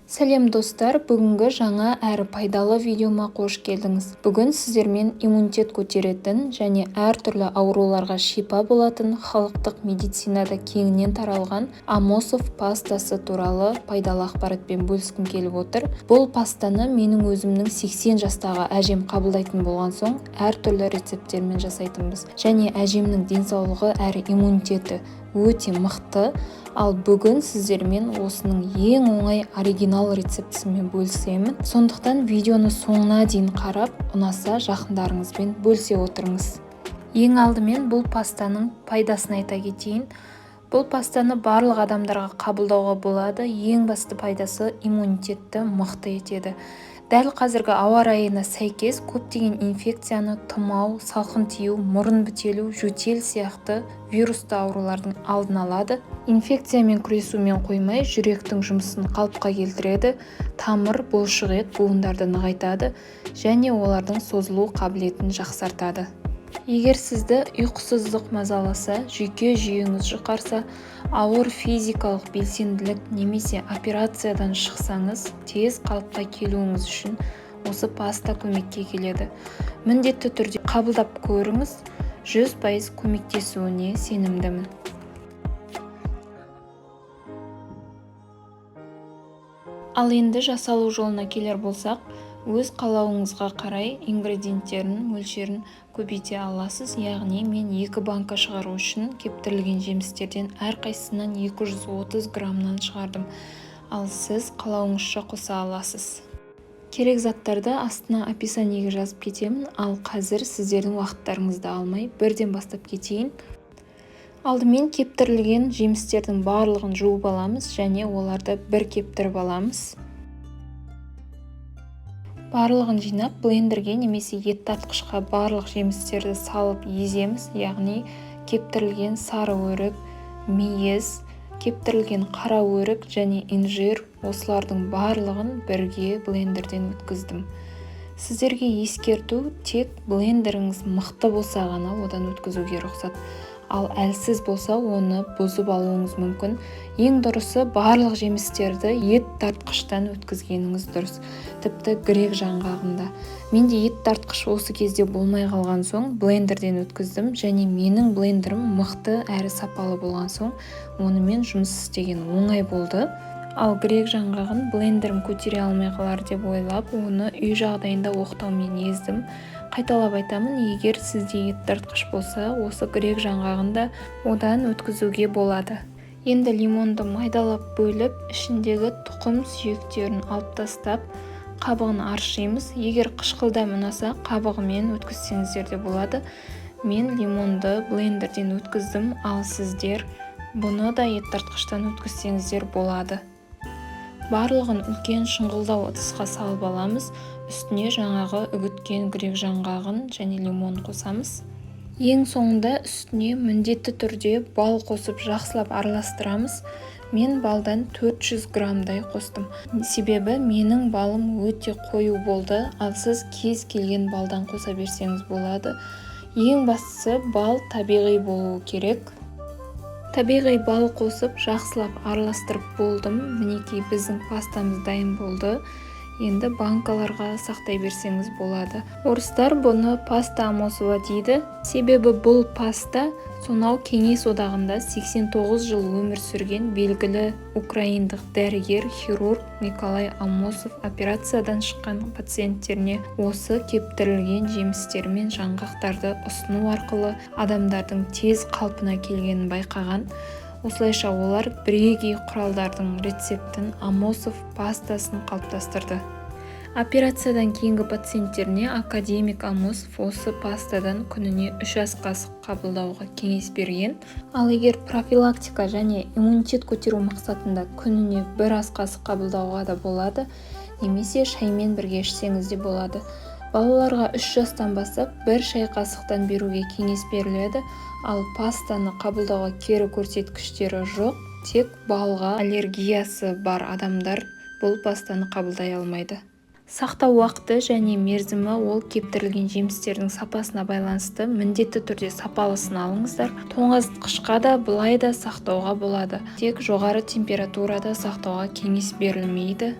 Сәлем достар, бүгінгі жаңа әрі пайдалы видеома қош келдіңіз. Бүгін сіздермен иммунитет көтеретін және әртүрлі ауруларға шипа болатын халықтық медицинада кеңінен таралған Амосов пастасы туралы пайдалы ақпаратпен бөліскім келіп отыр. Бұл пастаны менің өзімнің 80 жастағы әжем қабылдайтын болған соң әртүрлі рецепттермен жасайтынбыз. Және әжемнің денсаулығы әрі иммунитеті өте мықты. Ал бүгін сіздермен осының ең оңай оригинал рецептісімен бөлісемін. Сондықтан видеоны соңына дейін қарап, ұнаса жақындарыңызбен бөлісе отырыңыз. Ең алдымен бұл пастаның пайдасын айта кетейін. Бұл пастаны барлық адамдарға қабылдауға болады. Ең басты пайдасы иммунитетті мықты етеді. Дәл қазіргі ауа райына сәйкес көптеген инфекцияны тұмау, салқын тию, мұрын бітелу, жөтел сияқты вирусты аурулардың алдын алады. Инфекциямен күресумен қоймай, жүректің жұмысын қалыпқа келтіреді, тамыр, бұлшықет, буындарды нығайтады және олардың созылу қабілетін жақсартады. Егер сізді ұйқысыздық мазаласа, жүйке жүйеңіз жұқарса, ауыр физикалық белсенділік немесе операциядан шықсаңыз, тез қалыпқа келуіңіз үшін осы паста көмекке келеді. Міндетті түрде қабылдап көріңіз, 100% көмектесуіне сенімдімін. Ал енді жасалу жолына келер болсақ, өз қалауыңызға қарай ингредиенттерінің мөлшерін көбейте аласыз. Яғни мен 2 банка шығару үшін кептірілген жемістерден әрқайсысынан 230 граммнан шығардым. Ал сіз қалауыңызша қоса аласыз. Керек заттарды астына описаниеге жазып кетемін, ал қазір сіздердің уақыттарыңызды алмай бірден бастап кетейін. Алдымен кептірілген жемістердің барлығын жуып аламыз және оларды бір кептіріп аламыз. Барлығын жинап, блендерге немесе ет тартқышқа барлық жемістерді салып еземіз, яғни кептірілген сары өрік, мейіз, кептірілген қара өрік және инжир, осылардың барлығын бірге блендерден өткіздім. Сіздерге ескерту, тек блендеріңіз мықты болса ғана одан өткізуге рұқсат. Ал әлсіз болса, оны бұзып алуыңыз мүмкін. Ең дұрысы барлық жемістерді ет тартқыштан өткізгеніңіз дұрыс. Тіпті грек жаңғағында. Менде ет тартқыш осы кезде болмай қалған соң блендерден өткіздім және менің блендерім мықты әрі сапалы болған соң онымен жұмыс істеген оңай болды. Ал грек жаңғағын блендерім көтере алмай қалар деп ойлап, оны үй жағдайында оқтаумен ездім. Қайталап айтамын, егер сізде ет тартқыш болса, осы грек жаңғағында одан өткізуге болады. Енді лимонды майдалап бөліп, ішіндегі тұқым сүйектерін алып тастап, қабығын аршимыз. Егер қышқылдам ұнаса, қабығымен өткізсеңіздер де болады. Мен лимонды блендерден өткіздім, ал сіздер бұны да ет тартқыштан өткізсеңіздер болады. Барлығын үлкен шұңғылдау ыдысқа салып аламыз. Үстіне жаңағы үгіткен грек жаңғағын және лимон қосамыз. Ең соңында үстіне міндетті түрде бал қосып жақсылап араластырамыз. Мен балдан 400 граммдай қостым. Себебі менің балым өте қою болды, ал сіз кез келген балдан қоса берсеңіз болады. Ең бастысы бал табиғи болуы керек. Табиғи бал қосып жақсылап араластырып болдым. Мінекей біздің пастамыз дайын болды. Енді банкаларға сақтай берсеңіз болады. Орыстар бұны паста Амосова дейді. Себебі бұл паста сонау Кеңес одағында 89 жыл өмір сүрген белгілі украиндық дәрігер, хирург Николай Амосов операциядан шыққан пациенттеріне осы кептірілген жемістер мен жаңғақтарды ұсыну арқылы адамдардың тез қалпына келгенін байқаған. Осылайша олар бірегей құралдардың рецептін Амосов пастасын қалыптастырды. Операциядан кейінгі пациенттеріне академик Амосов осы пастадан күніне 3 ас қасық қабылдауға кеңес берген. Ал егер профилактика және иммунитет көтеру мақсатында күніне 1 ас қасық қабылдауға да болады, немесе шаймен бірге ішсеңіз де болады. Балаларға 3 жастан бастап 1 шай қасықтан беруге кеңес беріледі, ал пастаны қабылдауға кері көрсеткіштері жоқ, тек балға аллергиясы бар адамдар бұл пастаны қабылдай алмайды. Сақтау уақыты және мерзімі ол кептірілген жемістердің сапасына байланысты. Міндетті түрде сапалысын алыңыздар. Тоңазытқышқа да былай да сақтауға болады. Тек жоғары температурада сақтауға кеңес берілмейді.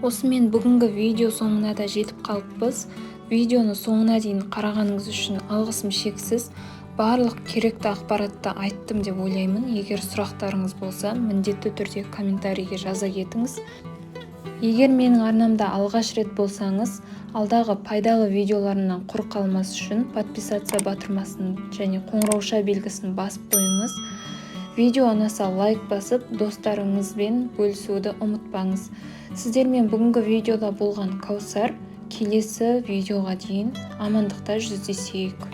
Осымен бүгінгі видео соңына да жетіп қалыппыз. Видеоны соңына дейін қарағаныңыз үшін алғысым шексіз. Барлық керекті ақпаратты айттым деп ойлаймын. Егер сұрақтарыңыз болса, міндетті түрде комментарийге жаза кетіңіз. Егер менің арнамда алғаш рет болсаңыз, алдағы пайдалы видеоларымнан құр қалмас үшін подписация батырмасын және қоңырауша белгісін басып қойыңыз. Видео ұнаса лайк басып, достарыңызбен бөлісуді ұмытпаңыз. Сіздермен бүгінгі видеода болған Каусар. Келесі видеоға дейін амандықта жүздесейік.